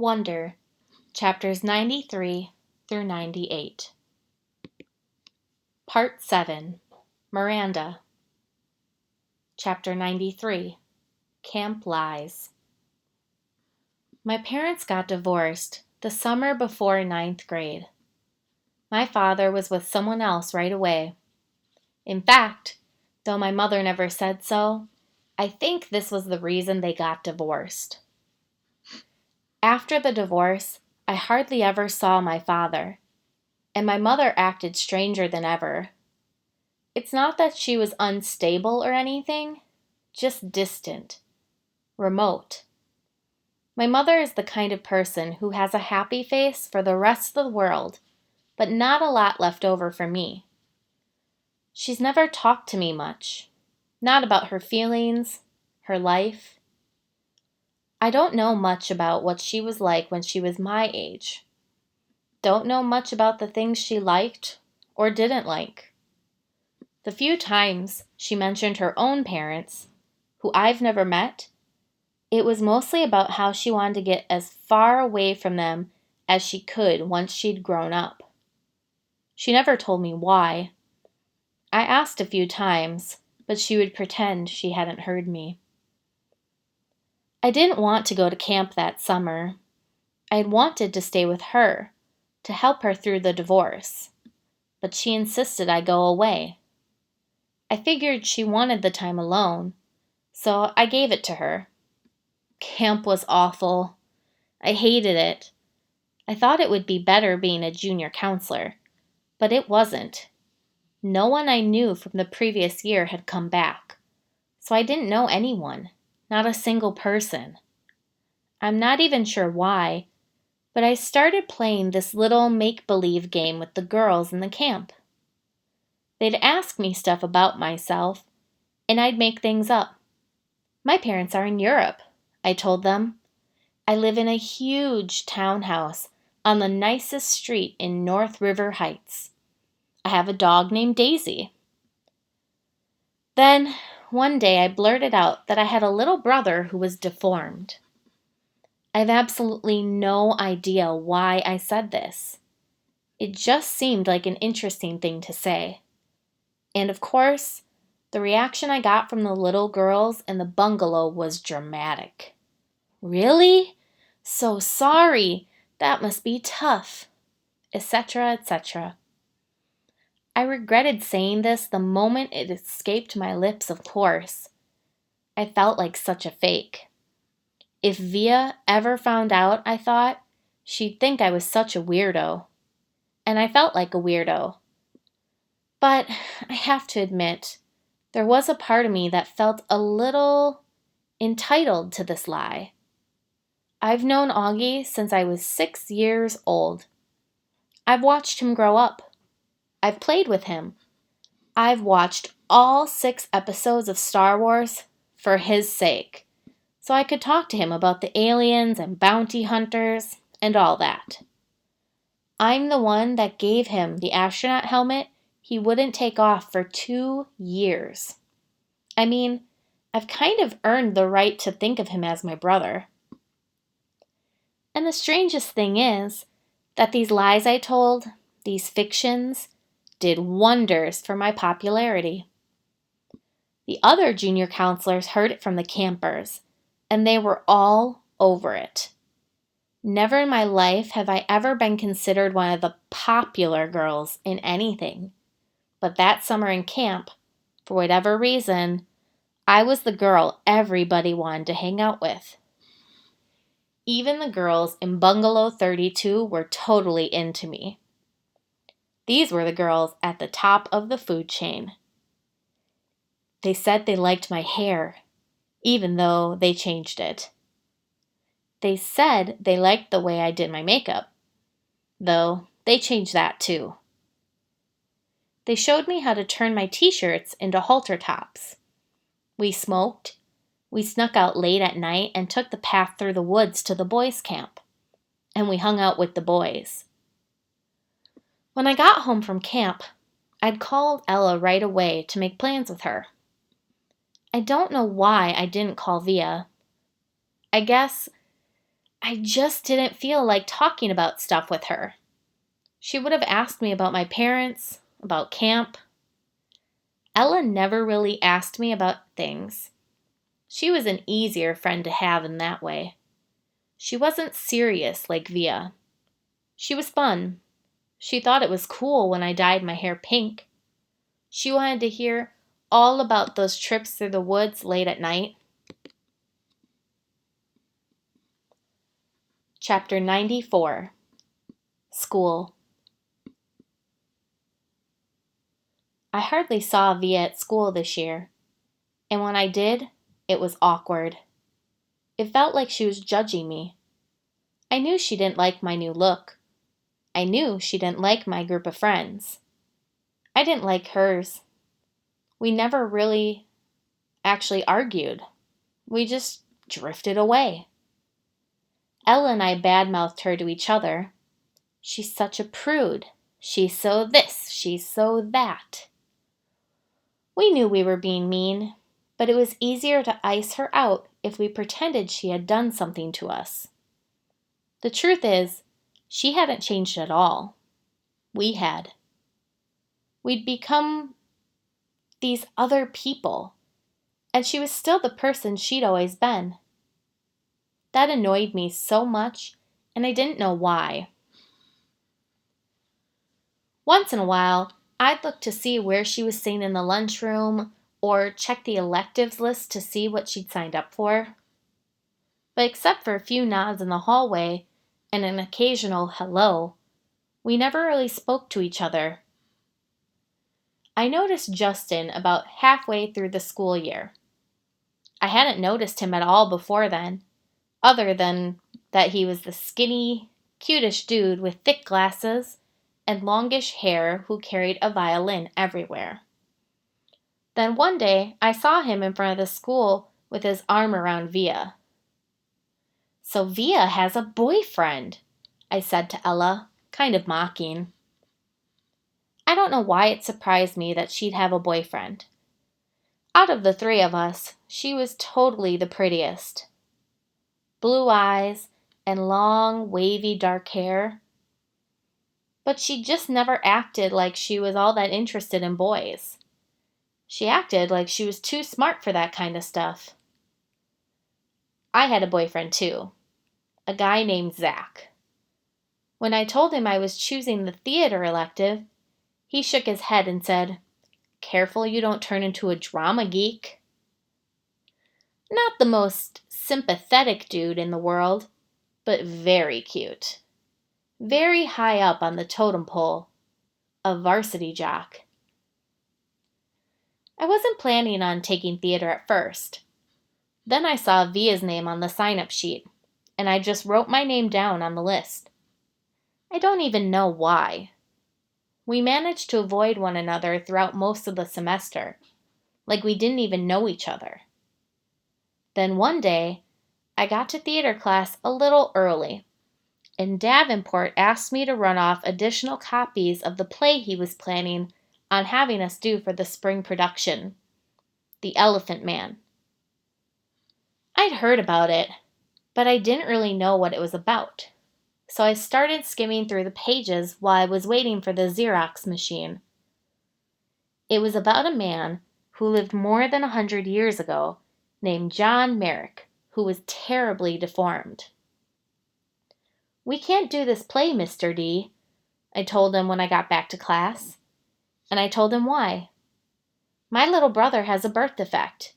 Wonder, chapters 93 through 98. Part 7, Miranda. Chapter 93, Camp Lies. My parents got divorced the summer before ninth grade. My father was with someone else right away. In fact, though my mother never said so, I think this was the reason they got divorced. After the divorce, I hardly ever saw my father, and my mother acted stranger than ever. It's not that she was unstable or anything, just distant, remote. My mother is the kind of person who has a happy face for the rest of the world, but not a lot left over for me. She's never talked to me much, not about her feelings, her life. I don't know much about what she was like when she was my age. Don't know much about the things she liked or didn't like. The few times she mentioned her own parents, who I've never met, it was mostly about how she wanted to get as far away from them as she could once she'd grown up. She never told me why. I asked a few times, but she would pretend she hadn't heard me. I didn't want to go to camp that summer. I had wanted to stay with her, to help her through the divorce, but she insisted I go away. I figured she wanted the time alone, so I gave it to her. Camp was awful. I hated it. I thought it would be better being a junior counselor, but it wasn't. No one I knew from the previous year had come back, so I didn't know anyone, not a single person. I'm not even sure why, but I started playing this little make-believe game with the girls in the camp. They'd ask me stuff about myself, and I'd make things up. My parents are in Europe, I told them. I live in a huge townhouse on the nicest street in North River Heights. I have a dog named Daisy. Then, one day I blurted out that I had a little brother who was deformed. I have absolutely no idea why I said this. It just seemed like an interesting thing to say. And of course, the reaction I got from the little girls in the bungalow was dramatic. Really? So sorry. That must be tough. Etc., etc. I regretted saying this the moment it escaped my lips, of course. I felt like such a fake. If Via ever found out, I thought, she'd think I was such a weirdo. And I felt like a weirdo. But I have to admit, there was a part of me that felt a little entitled to this lie. I've known Augie since I was 6 years old. I've watched him grow up. I've played with him. I've watched all 6 episodes of Star Wars for his sake, so I could talk to him about the aliens and bounty hunters and all that. I'm the one that gave him the astronaut helmet he wouldn't take off for 2 years. I mean, I've kind of earned the right to think of him as my brother. And the strangest thing is that these lies I told, these fictions, did wonders for my popularity. The other junior counselors heard it from the campers, and they were all over it. Never in my life have I ever been considered one of the popular girls in anything. But that summer in camp, for whatever reason, I was the girl everybody wanted to hang out with. Even the girls in Bungalow 32 were totally into me. These were the girls at the top of the food chain. They said they liked my hair, even though they changed it. They said they liked the way I did my makeup, though they changed that too. They showed me how to turn my t-shirts into halter tops. We smoked. We snuck out late at night and took the path through the woods to the boys' camp. And we hung out with the boys. When I got home from camp, I'd called Ella right away to make plans with her. I don't know why I didn't call Via. I guess I just didn't feel like talking about stuff with her. She would have asked me about my parents, about camp. Ella never really asked me about things. She was an easier friend to have in that way. She wasn't serious like Via. She was fun. She thought it was cool when I dyed my hair pink. She wanted to hear all about those trips through the woods late at night. Chapter 94. School. I hardly saw Via at school this year, and when I did, it was awkward. It felt like she was judging me. I knew she didn't like my new look. I knew she didn't like my group of friends. I didn't like hers. We never really actually argued. We just drifted away. Ella and I badmouthed her to each other. She's such a prude. She's so this, she's so that. We knew we were being mean, but it was easier to ice her out if we pretended she had done something to us. The truth is, she hadn't changed at all. We had. We'd become these other people, and she was still the person she'd always been. That annoyed me so much, and I didn't know why. Once in a while, I'd look to see where she was sitting in the lunchroom or check the electives list to see what she'd signed up for. But except for a few nods in the hallway and an occasional hello, we never really spoke to each other. I noticed Justin about halfway through the school year. I hadn't noticed him at all before then, other than that he was the skinny, cutish dude with thick glasses and longish hair who carried a violin everywhere. Then one day I saw him in front of the school with his arm around Via. "So Via has a boyfriend," I said to Ella, kind of mocking. I don't know why it surprised me that she'd have a boyfriend. Out of the three of us, she was totally the prettiest. Blue eyes and long, wavy dark hair. But she just never acted like she was all that interested in boys. She acted like she was too smart for that kind of stuff. I had a boyfriend too, a guy named Zach. When I told him I was choosing the theater elective, he shook his head and said, "Careful you don't turn into a drama geek." Not the most sympathetic dude in the world, but very cute. Very high up on the totem pole. A varsity jock. I wasn't planning on taking theater at first. Then I saw Via's name on the sign-up sheet, and I just wrote my name down on the list. I don't even know why. We managed to avoid one another throughout most of the semester, like we didn't even know each other. Then one day, I got to theater class a little early, and Davenport asked me to run off additional copies of the play he was planning on having us do for the spring production, The Elephant Man. I'd heard about it, but I didn't really know what it was about. So I started skimming through the pages while I was waiting for the Xerox machine. It was about a man who lived more than 100 years ago named John Merrick, who was terribly deformed. "We can't do this play, Mr. D," I told him when I got back to class. And I told him why. "My little brother has a birth defect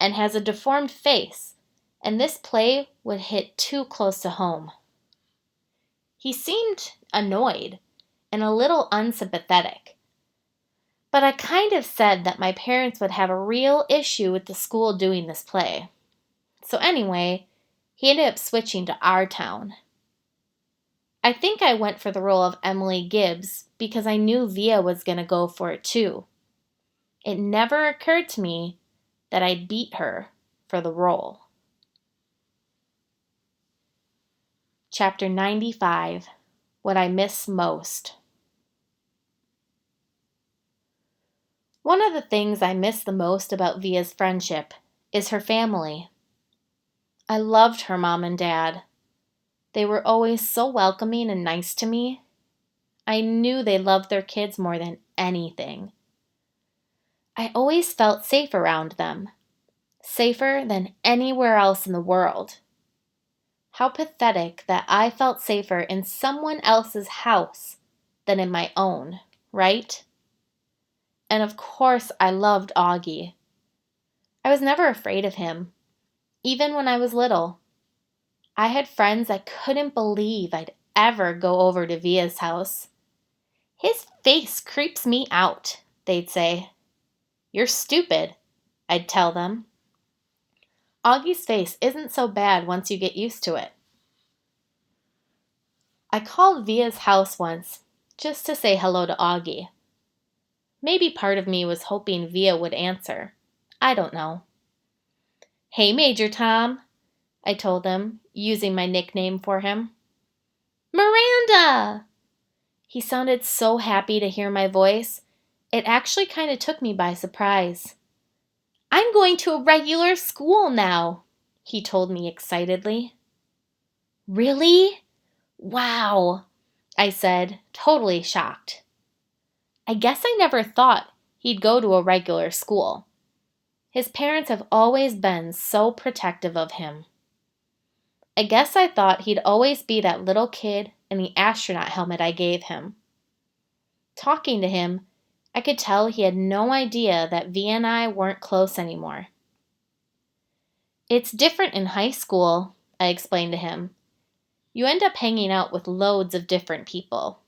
and has a deformed face, and this play would hit too close to home." He seemed annoyed and a little unsympathetic. But I kind of said that my parents would have a real issue with the school doing this play. So anyway, he ended up switching to our town. I think I went for the role of Emily Gibbs because I knew Via was going to go for it too. It never occurred to me that I'd beat her for the role. Chapter 95. What I Miss Most. One of the things I miss the most about Via's friendship is her family. I loved her mom and dad. They were always so welcoming and nice to me. I knew they loved their kids more than anything. I always felt safe around them, safer than anywhere else in the world. How pathetic that I felt safer in someone else's house than in my own, right? And of course, I loved Augie. I was never afraid of him, even when I was little. I had friends that couldn't believe I'd ever go over to Via's house. His face creeps me out, they'd say. You're stupid, I'd tell them. Augie's face isn't so bad once you get used to it. I called Via's house once just to say hello to Augie. Maybe part of me was hoping Via would answer. I don't know. Hey, Major Tom, I told him, using my nickname for him. Miranda! He sounded so happy to hear my voice, it actually kind of took me by surprise. I'm going to a regular school now, he told me excitedly. Really? Wow, I said, totally shocked. I guess I never thought he'd go to a regular school. His parents have always been so protective of him. I guess I thought he'd always be that little kid in the astronaut helmet I gave him. Talking to him, I could tell he had no idea that V and I weren't close anymore. It's different in high school, I explained to him. You end up hanging out with loads of different people.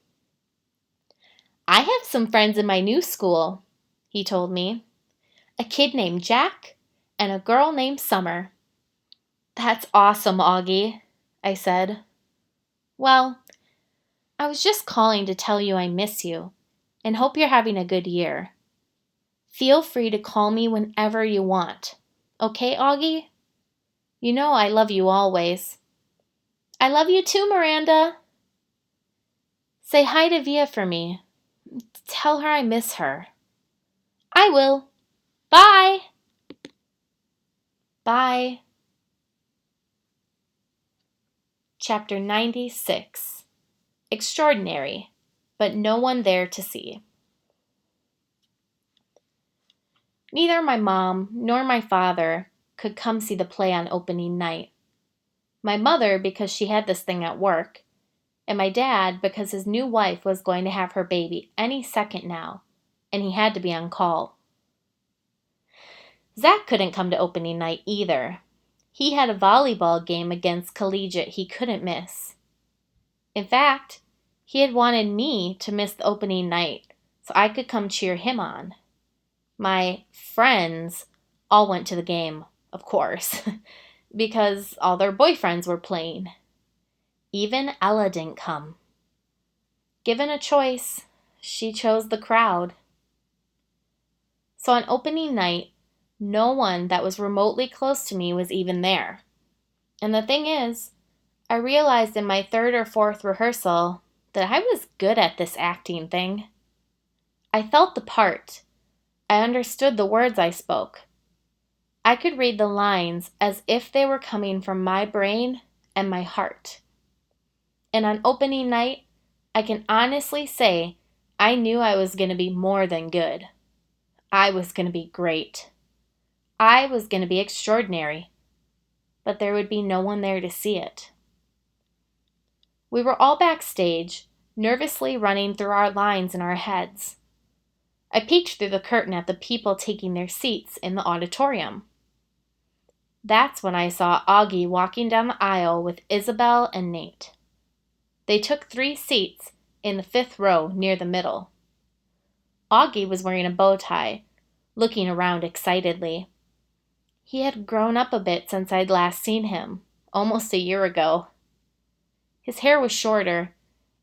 I have some friends in my new school, he told me. A kid named Jack and a girl named Summer. That's awesome, Augie, I said. Well, I was just calling to tell you I miss you and hope you're having a good year. Feel free to call me whenever you want. Okay, Augie? You know I love you always. I love you too, Miranda. Say hi to Via for me. Tell her I miss her. I will. Bye. Bye. Chapter 96. Extraordinary, but no one there to see. Neither my mom nor my father could come see the play on opening night. My mother because she had this thing at work, and my dad because his new wife was going to have her baby any second now, and he had to be on call. Zach couldn't come to opening night either. He had a volleyball game against Collegiate he couldn't miss. In fact, he had wanted me to miss the opening night so I could come cheer him on. My friends all went to the game, of course, because all their boyfriends were playing. Even Ella didn't come. Given a choice, she chose the crowd. So on opening night, no one that was remotely close to me was even there. And the thing is, I realized in my third or fourth rehearsal that I was good at this acting thing. I felt the part. I understood the words I spoke. I could read the lines as if they were coming from my brain and my heart. And on opening night, I can honestly say I knew I was going to be more than good. I was going to be great. I was going to be extraordinary. But there would be no one there to see it. We were all backstage, nervously running through our lines in our heads. I peeked through the curtain at the people taking their seats in the auditorium. That's when I saw Augie walking down the aisle with Isabel and Nate. They took 3 seats in the 5th row near the middle. Augie was wearing a bow tie, looking around excitedly. He had grown up a bit since I'd last seen him, almost a year ago. His hair was shorter,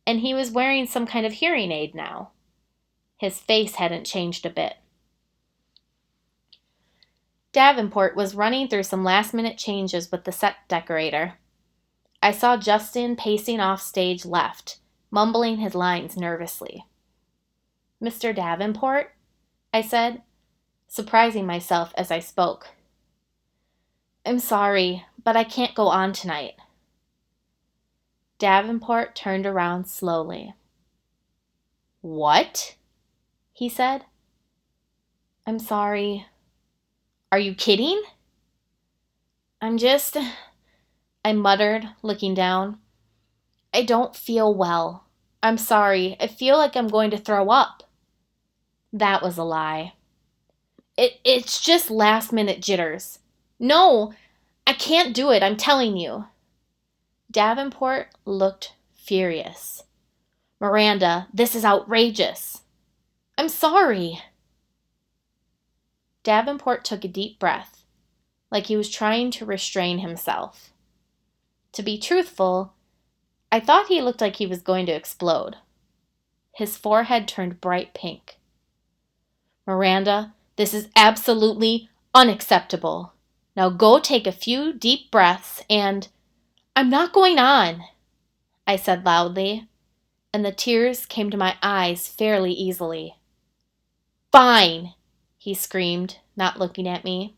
and he was wearing some kind of hearing aid now. His face hadn't changed a bit. Davenport was running through some last-minute changes with the set decorator. I saw Justin pacing off stage left, mumbling his lines nervously. Mr. Davenport? I said, surprising myself as I spoke. I'm sorry, but I can't go on tonight. Davenport turned around slowly. "What?" he said. "I'm sorry." "Are you kidding?" I muttered, looking down. "I don't feel well. I'm sorry. I feel like I'm going to throw up." That was a lie. It's just last-minute jitters. No, I can't do it, I'm telling you." Davenport looked furious. "Miranda, this is outrageous." "I'm sorry." Davenport took a deep breath, like he was trying to restrain himself. To be truthful, I thought he looked like he was going to explode. His forehead turned bright pink. "Miranda, this is absolutely unacceptable. Now go take a few deep breaths and—" "I'm not going on," I said loudly, and the tears came to my eyes fairly easily. "Fine," he screamed, not looking at me.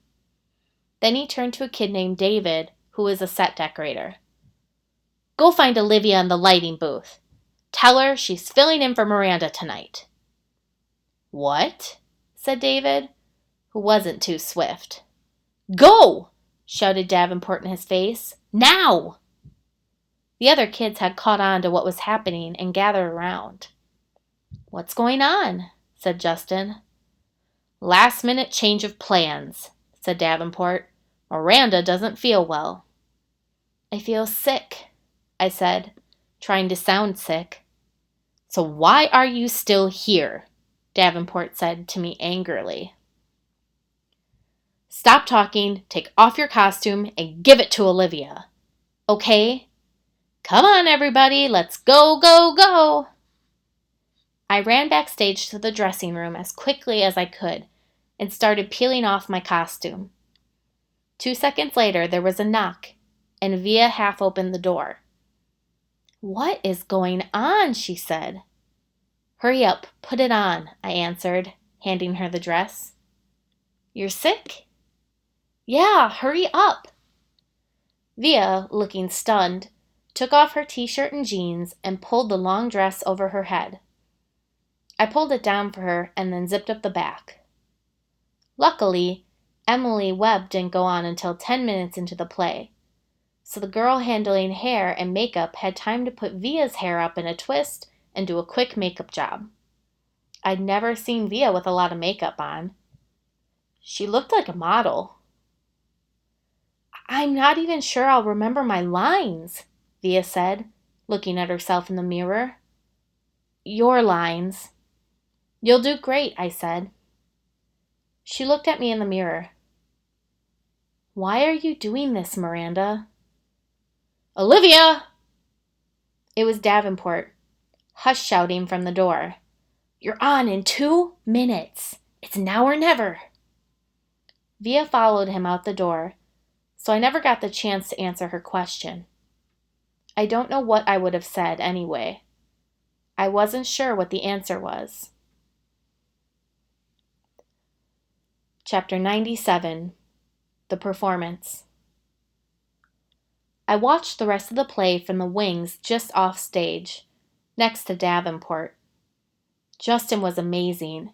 Then he turned to a kid named David, who was a set decorator. "Go find Olivia in the lighting booth. Tell her she's filling in for Miranda tonight." "What?" said David, who wasn't too swift. "Go!" shouted Davenport in his face. "Now!" The other kids had caught on to what was happening and gathered around. "What's going on?" said Justin. "Last-minute change of plans," said Davenport. "Miranda doesn't feel well." "I feel sick," I said, trying to sound sick. "So why are you still here?" Davenport said to me angrily. "Stop talking, take off your costume, and give it to Olivia. Okay? Come on, everybody, let's go, go, go!" I ran backstage to the dressing room as quickly as I could and started peeling off my costume. 2 seconds later, there was a knock, and Via half opened the door. "What is going on?" she said. "Hurry up, put it on," I answered, handing her the dress. "You're sick?" "Yeah, hurry up." Via, looking stunned, took off her t-shirt and jeans and pulled the long dress over her head. I pulled it down for her and then zipped up the back. Luckily, Emily Webb didn't go on until 10 minutes into the play, so the girl handling hair and makeup had time to put Via's hair up in a twist and do a quick makeup job. I'd never seen Via with a lot of makeup on. She looked like a model. "I'm not even sure I'll remember my lines," Via said, looking at herself in the mirror. "Your lines." "You'll do great," I said. She looked at me in the mirror. "Why are you doing this, Miranda?" "Olivia!" It was Davenport, hush shouting from the door. "You're on in 2 minutes. It's now or never." Via followed him out the door, so I never got the chance to answer her question. I don't know what I would have said anyway. I wasn't sure what the answer was. Chapter 97, The Performance. I watched the rest of the play from the wings just off stage, next to Davenport. Justin was amazing,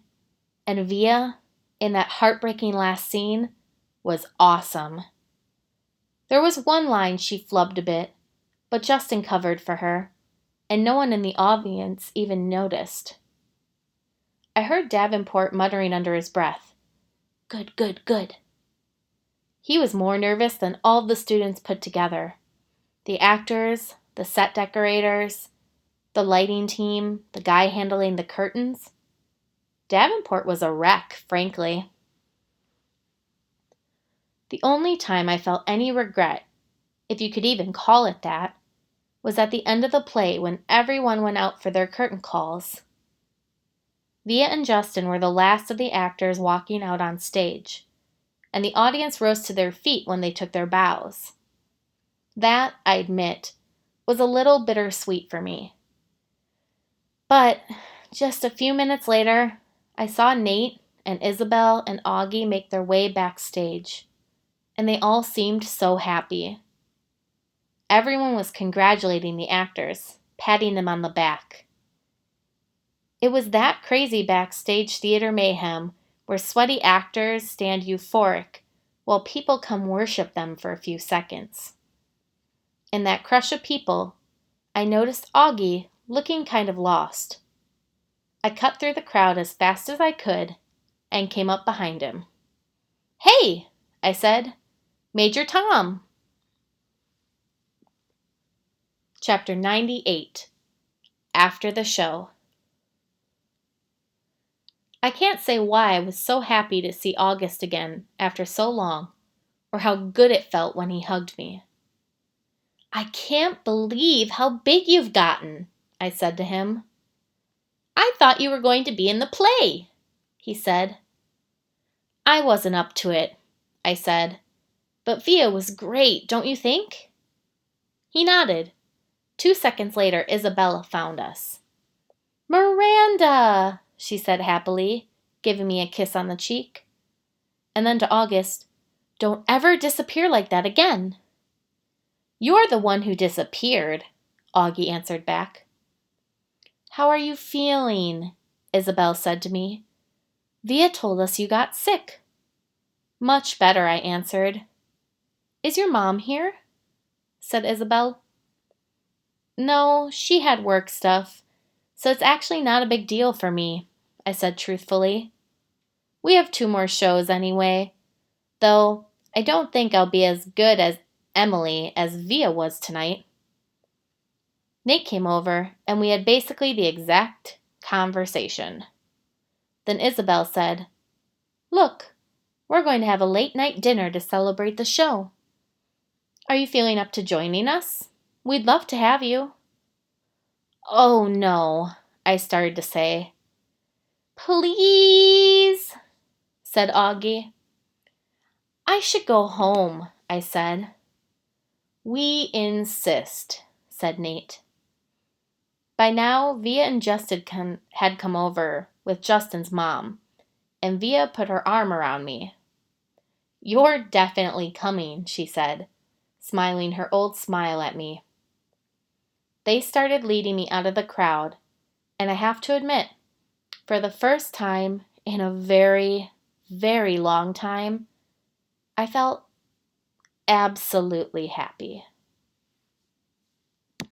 and Via, in that heartbreaking last scene, was awesome. There was one line she flubbed a bit, but Justin covered for her, and no one in the audience even noticed. I heard Davenport muttering under his breath, "Good, good, good." He was more nervous than all the students put together. The actors, the set decorators, the lighting team, the guy handling the curtains. Davenport was a wreck, frankly. The only time I felt any regret, if you could even call it that, was at the end of the play when everyone went out for their curtain calls. Via and Justin were the last of the actors walking out on stage, and the audience rose to their feet when they took their bows. That, I admit, was a little bittersweet for me. But just a few minutes later, I saw Nate and Isabel and Augie make their way backstage, and they all seemed so happy. Everyone was congratulating the actors, patting them on the back. It was that crazy backstage theater mayhem where sweaty actors stand euphoric while people come worship them for a few seconds. In that crush of people, I noticed Augie looking kind of lost. I cut through the crowd as fast as I could and came up behind him. "Hey," I said, "Major Tom." Chapter 98. After the Show. I can't say why I was so happy to see August again after so long, or how good it felt when he hugged me. "I can't believe how big you've gotten," I said to him. "I thought you were going to be in the play," he said. "I wasn't up to it," I said, "but Via was great, don't you think?" He nodded. 2 seconds later, Isabella found us. "Miranda," she said happily, giving me a kiss on the cheek. And then to August, "Don't ever disappear like that again." "You're the one who disappeared," Augie answered back. "How are you feeling?" Isabel said to me. "Via told us you got sick." "Much better," I answered. "Is your mom here?" said Isabel. "No, she had work stuff, so it's actually not a big deal for me," I said truthfully. "We have 2 more shows anyway, though I don't think I'll be as good as Emily as Via was tonight." Nate came over, and we had basically the exact conversation. Then Isabel said, "Look, we're going to have a late-night dinner to celebrate the show. Are you feeling up to joining us? We'd love to have you." "Oh, no," I started to say. "Please," said Augie. "I should go home," I said. "We insist," said Nate. By now, Via and Justin had come over with Justin's mom, and Via put her arm around me. "You're definitely coming," she said, smiling her old smile at me. They started leading me out of the crowd, and I have to admit, for the first time in a very, very long time, I felt absolutely happy.